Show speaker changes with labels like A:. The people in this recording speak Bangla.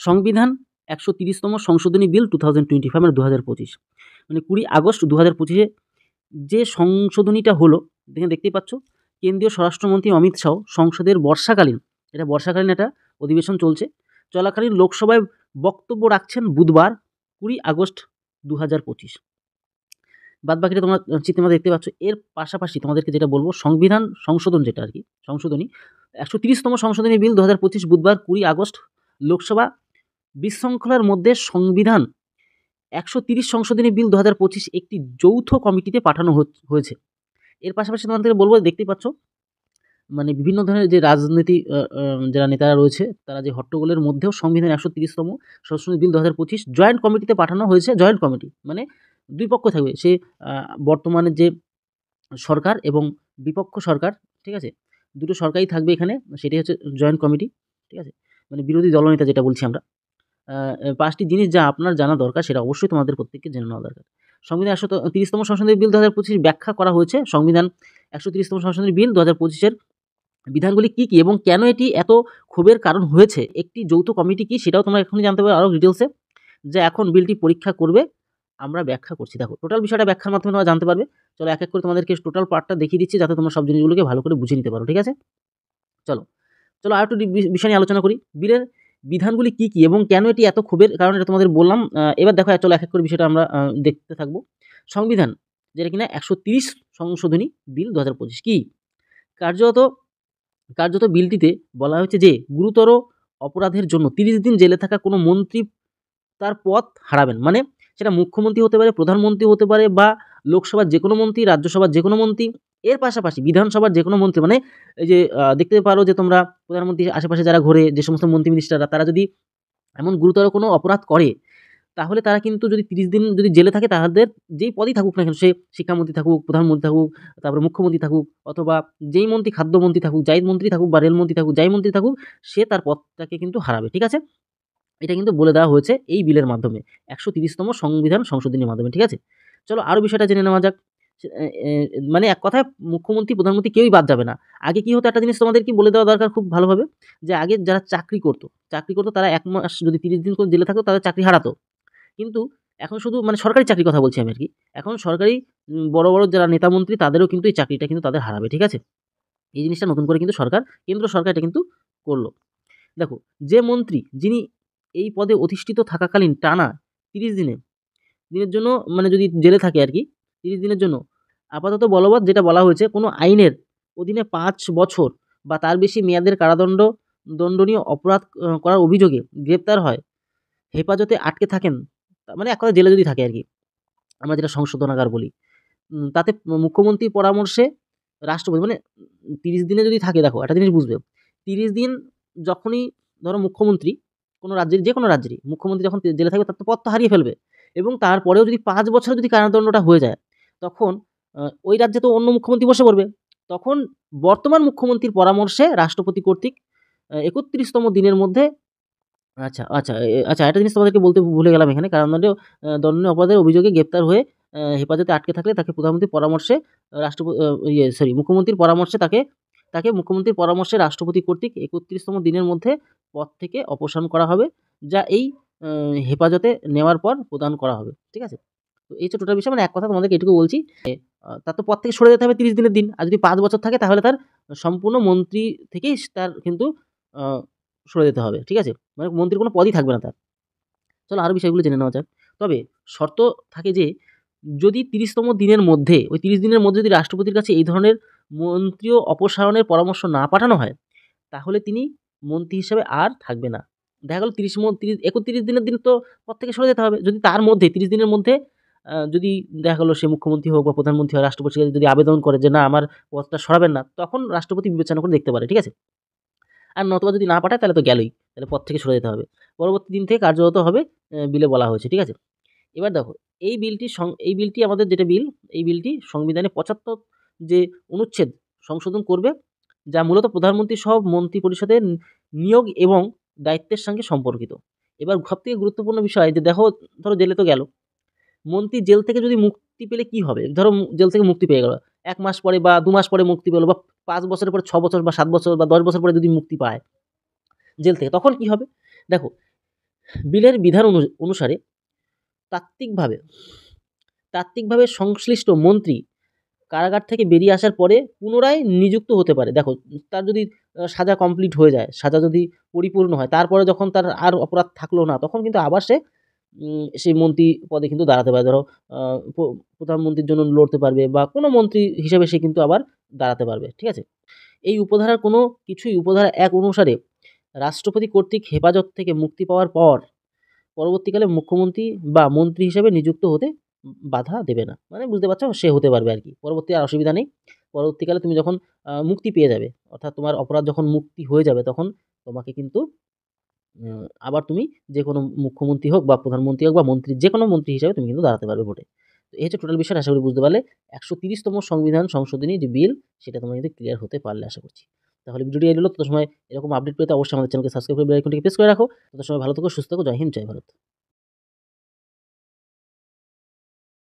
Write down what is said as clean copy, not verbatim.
A: সংবিধান ১৩০তম সংশোধনী বিল 2025 মানে 2025 মানে 20 আগস্ট 2025 যে সংশোধনীটা হলো, দেখতেই পাচ্ছ, কেন্দ্রীয় স্বরাষ্ট্রমন্ত্রী অমিত শাহ সংসদের বর্ষাকালীন একটা অধিবেশন চলছে চলাকালীন লোকসভায় বক্তব্য রাখছেন বুধবার 20 আগস্ট 2025। বাদবাকিটা তোমরা চিত্রে দেখতে পাচ্ছ। এর পাশাপাশি তোমাদেরকে যেটা বলবো, সংবিধান সংশোধন যেটা আর কি সংশোধনী 130তম সংশোধনী বিল 2025 বুধবার 20 আগস্ট লোকসভা বিশৃঙ্খলার মধ্যে সংবিধান 130 সংশোধনী বিল 2025 একটি যৌথ কমিটিতে পাঠানো হয়েছে। এর পাশাপাশি তোমাদেরকে বলবো, দেখতেই পাচ্ছ, মানে বিভিন্ন ধরনের যে রাজনীতি যারা নেতারা রয়েছে তারা যে হট্টগোলের মধ্যেও সংবিধান 130তম সংশোধনী বিল 2025 জয়েন্ট কমিটিতে পাঠানো হয়েছে। জয়েন্ট কমিটি মানে দুই পক্ষ থাকবে, সে বর্তমানে যে সরকার এবং বিপক্ষ সরকার, ঠিক আছে, দুটো সরকারই থাকবে এখানে, সেটাই হচ্ছে জয়েন্ট কমিটি, ঠিক আছে, মানে বিরোধী দলনেতা যেটা বলছি আমরা। 5টি জিনিস যা আপনার জানা দরকার সেটা অবশ্যই তোমাদের প্রত্যেককে জেনে নেওয়া দরকার। সংবিধান 130তম সংশোধনী বিল 2025 ব্যাখ্যা করা হয়েছে। সংবিধান 130তম সংশোধনী বিল 2025-এর বিধানগুলি কী কী এবং কেন এটি এত ক্ষোভের কারণ হয়েছে, একটি যৌথ কমিটি কী সেটাও তোমরা এখনই জানতে পারবে আরও ডিটেলসে। যা এখন বিলটি পরীক্ষা করবে আমরা ব্যাখ্যা করছি। দেখো টোটাল বিষয়টা ব্যাখ্যার মাধ্যমে তোমরা জানতে পারবে। চলো এক এক করে তোমাদেরকে টোটাল পার্টটা দেখিয়ে দিচ্ছি যাতে তোমরা সব জিনিসগুলোকে ভালো করে বুঝে নিতে পারো, ঠিক আছে। চলো আর একটু বিষয় নিয়ে আলোচনা করি। বিলের বিধানগুলি কী কী এবং কেন এটি এত ক্ষোভের কারণ, এটা তোমাদের বললাম। এবার দেখো, চলো এক এক করে বিষয়টা আমরা দেখতে থাকবো। সংবিধান যেটা কিনা 130 সংশোধনী বিল 2025 কি কার্যত বিলটিতে বলা হয়েছে যে গুরুতর অপরাধের জন্য 30 দিন জেলে থাকা কোনো মন্ত্রী তার পদ হারাবেন। মানে সেটা মুখ্যমন্ত্রী হতে পারে, প্রধানমন্ত্রী হতে পারে, বা লোকসভার যে কোনো মন্ত্রী, রাজ্যসভার যে কোনো মন্ত্রী, এর পাশাপাশি বিধানসভার যে কোনো মন্ত্রী। মানে এই যে দেখতে পারো যে তোমরা প্রধানমন্ত্রীর আশেপাশে যারা ঘোরে, যে সমস্ত মন্ত্রী মিনিস্টাররা, তারা যদি এমন গুরুতর কোনো অপরাধ করে তাহলে তারা কিন্তু যদি 30 দিন যদি জেলে থাকে, তাদের যেই পদই থাকুক না কেন, সে শিক্ষামন্ত্রী থাকুক, প্রধানমন্ত্রী থাকুক, তারপরে মুখ্যমন্ত্রী থাকুক, অথবা যেই মন্ত্রী, খাদ্যমন্ত্রী থাকুক, যাই মন্ত্রী থাকুক, বা রেলমন্ত্রী থাকুক, যাই মন্ত্রী থাকুক, সে তার পদটাকে কিন্তু হারাবে, ঠিক আছে। এটা কিন্তু বলে দেওয়া হয়েছে এই বিলের মাধ্যমে, 130তম সংবিধান সংশোধনীর মাধ্যমে, ঠিক আছে। চলো আরও বিষয়টা জেনে নেওয়া যাক। মানে এক কথায় মুখ্যমন্ত্রী, প্রধানমন্ত্রী কেউই বাদ যাবে না। আগে কি হতো, একটা জিনিস তোমাদের কি বলে দেওয়া দরকার খুব ভালোভাবে, যে আগে যারা চাকরি করতো তারা 1 মাস যদি 30 দিন করে জেলে থাকতো তাদের চাকরি হারাতো। কিন্তু এখন শুধু মানে সরকারি চাকরির কথা বলছি আমি আর কি। এখন সরকারি বড় যারা নেতা মন্ত্রী তাদেরও কিন্তু এই চাকরিটা কিন্তু তাদের হারাবে, ঠিক আছে। এই জিনিসটা নতুন করে কিন্তু কেন্দ্র সরকার এটা কিন্তু করলো। দেখো, যে মন্ত্রী যিনি এই পদে অধিষ্ঠিত থাকাকালীন টানা 30 দিনের জন্য, মানে যদি জেলে থাকে আর কি 30 দিনের জন্য, আপাতত বলবৎ যেটা বলা হয়েছে, কোনো আইনের অধীনে 5 বছর বা তার বেশি মেয়াদের দণ্ডনীয় অপরাধ করার অভিযোগে গ্রেপ্তার হয়, হেফাজতে আটকে থাকেন, মানে এক কথায় জেলে যদি থাকে আর কি, আমরা যেটা সংশোধনাগার বলি, তাতে মুখ্যমন্ত্রীর পরামর্শে রাষ্ট্রপতি, মানে 30 দিনে যদি থাকে, দেখো একটা জিনিস বুঝবে, 30 দিন যখনই ধরো মুখ্যমন্ত্রী কোনো রাজ্যের, যে কোনো রাজ্যেরই মুখ্যমন্ত্রী যখন জেলে থাকবে, তার তো পদ তো হারিয়ে ফেলবে, এবং তারপরেও যদি 5 বছর যদি কারাদণ্ডটা হয়ে যায়, তখন ওই রাজ্যে তো অন্য মুখ্যমন্ত্রী বসে পড়বে। তখন বর্তমান মুখ্যমন্ত্রীর পরামর্শে রাষ্ট্রপতি কর্তৃক 31তম দিনের মধ্যে, আচ্ছা, একটা জিনিস তোমাদেরকে বলতে ভুলে গেলাম এখানে, কারাদণ্ডীয় দণ্ডনীয় অপরাধের অভিযোগে গ্রেপ্তার হয়ে হেফাজতে আটকে থাকলে তাকে প্রধানমন্ত্রীর পরামর্শে মুখ্যমন্ত্রীর পরামর্শে তাকে মুখ্যমন্ত্রীর পরামর্শে রাষ্ট্রপতি কর্তৃক 31তম দিনের মধ্যে পদ থেকে অপসারণ করা হবে, যা এই হেফাজতে নেওয়ার পর প্রদান করা হবে, ঠিক আছে। তো এই হচ্ছে টোটাল বিষয়। মানে এক কথা তোমাদেরকে এটুকু বলছি, তার তো পদ থেকে সরে যেতে হবে 30 দিনের দিন, আর যদি 5 বছর থাকে তাহলে তার সম্পূর্ণ মন্ত্রী থেকেই তার কিন্তু সরে যেতে হবে, ঠিক আছে, মানে মন্ত্রীর কোনো পদই থাকবে না তার। চলো আরও বিষয়গুলো জেনে নেওয়া যাক। তবে শর্ত থাকে যে যদি 30তম দিনের মধ্যে, ওই 30 দিনের মধ্যে যদি রাষ্ট্রপতির কাছে এই ধরনের মন্ত্রী অপসারণের পরামর্শ না পাঠানো হয়, তাহলে তিনি মন্ত্রী হিসেবে আর থাকবে না। দেখা গেল 31 দিনের দিন তো পদ থেকে সরে যেতে হবে। যদি তার মধ্যে 30 দিনের মধ্যে যদি দেখা গেল সে মুখ্যমন্ত্রী হোক বা প্রধানমন্ত্রী হয়, রাষ্ট্রপতির কাছে যদি আবেদন করে যে না, আমার পদটা সরাবেন না, তখন রাষ্ট্রপতি বিবেচনা করে দেখতে পারে, ঠিক আছে। আর নতুবা যদি না পাঠায় তাহলে তো গেলই, তাহলে পদ থেকে সরে যেতে হবে। পরবর্তী দিন থেকে কার্যরত হবে বিলে বলা হয়েছে, ঠিক আছে। এবার দেখো, এই বিলটি আমাদের যেটা বিল, এই বিলটি সংবিধানে 75 যে অনুচ্ছেদ সংশোধন করবে, যা মূলত প্রধানমন্ত্রী সহ মন্ত্রী পরিষদের নিয়োগ এবং দায়িত্বের সঙ্গে সম্পর্কিত। এবার সবথেকে গুরুত্বপূর্ণ বিষয় যে দেখো, ধরো জেলে তো গেল, মন্ত্রী জেল থেকে যদি মুক্তি পেলে কি হবে, ধরো জেল থেকে মুক্তি পেয়ে গেল 1 মাস পরে বা 2 মাস পরে মুক্তি পেল, বা 5 বছরের পরে, 6 বছর বা 7 বছর বা 10 বছর পরে যদি মুক্তি পায় জেল থেকে, তখন কি হবে? দেখো, বিলের বিধান অনুসারে তাত্ত্বিকভাবে তাত্ত্বিকভাবে সংশ্লিষ্ট মন্ত্রী কারাগার থেকে বেরিয়ে আসার পরে পুনরায় নিযুক্ত হতে পারে। দেখো, তার যদি সাজা কমপ্লিট হয়ে যায়, সাজা যদি পরিপূর্ণ হয়, তারপরে যখন তার আর অপরাধ থাকলো না, তখন কিন্তু আবার সে সেই মন্ত্রী পদে কিন্তু দাঁড়াতে পারে। ধরো প্রধানমন্ত্রীর জন্য লড়তে পারবে বা কোনো মন্ত্রী হিসেবে সে কিন্তু আবার দাঁড়াতে পারবে। ঠিক আছে? এই উপধারার কোনো কিছুই উপধারা ১ অনুসারে রাষ্ট্রপতি কর্তৃক হেফাজত থেকে মুক্তি পাওয়ার পর পরবর্তীকালে মুখ্যমন্ত্রী বা মন্ত্রী হিসেবে নিযুক্ত হতে বাধা দেবে না। মানে বুঝতে পারছো? সে হতে পারবে আরকি। পরবর্তী আর অসুবিধা নেই। পরবর্তীকালে তুমি যখন মুক্তি পেয়ে যাবে, অর্থাৎ তোমার অপরাধ যখন মুক্তি হয়ে যাবে, তখন তোমাকে কিন্তু আবার তুমি যেকোনো মুখ্যমন্ত্রী হোক বা প্রধানমন্ত্রী হোক বা মন্ত্রী, যেকোনো মন্ত্রী হিসেবে তুমি কিন্তু দাঁড়াতে পারবে ভোটে। তো এই হচ্ছে টোটাল বিষয়টা। আশা করি বুঝতে পারলে। ১৩০তম সংবিধান সংশোধনী যে বিল, সেটা তোমরা কিন্তু ক্লিয়ার হতে পারলে আশা করছি। তাহলে ভিডিওটি এই রইলো। তত সময় এরকম আপডেট পেতে অবশ্যই আমাদের চ্যানেলকে সাবস্ক্রাইব করে বেল আইকনটিকে প্রেস করে রাখো। তত সময় ভালো থেকো, সুস্থ থেকো। জয় হিন্দ, জয় ভারত।